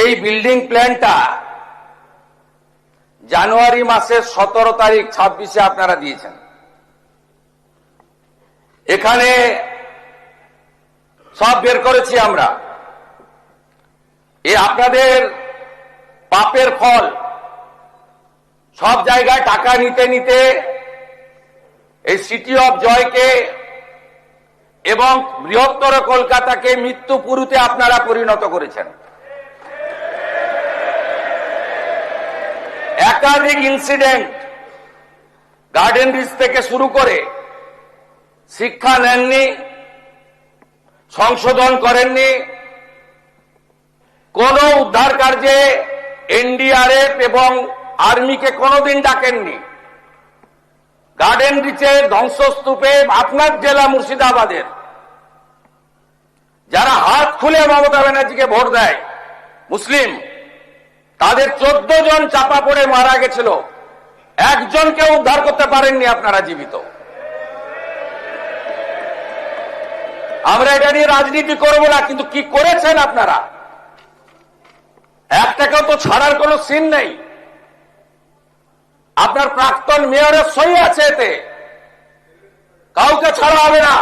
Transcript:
এই বিল্ডিং প্ল্যানটা জানুয়ারি মাসের 17 তারিখ 26-এ আপনারা দিয়েছেন। এখানে সব বের করেছি আমরা। এ আপনাদের পাপের ফল। সব জায়গায় টাকা নিতে নিতে এই সিটি অফ জয়কে এবং বৃহত্তর কলকাতাকে মৃত্যুপুরীতে আপনারা পরিণত করেছেন। একাধিক ইনসিডেন্ট, গার্ডেন রিচ থেকে শুরু করে শিক্ষা নেননি, সংশোধন করেননি, কোন উদ্ধার কার্যে এনডিআরএফ এবং আর্মিকে কোনোদিন ডাকেননি। গার্ডেন রিচের ধ্বংসস্তূপে আপনার জেলা মুর্শিদাবাদের যারা হাত খুলে মমতা ব্যানার্জিকে ভোট দেয় মুসলিম, তাদের 14 জন চাপা পড়ে মারা গেছিল, একজনকে উদ্ধার করতে পারেননি আপনারা জীবিত। আমরা এটা নিয়ে রাজনীতি করব না, কিন্তু কি করেছেন আপনারা? একটাকেও তো ছাড়ার কোনো সিন নেই। আপনার প্রাক্তন মেয়রের সই আছে, এতে কাউকে ছাড়া হবে না।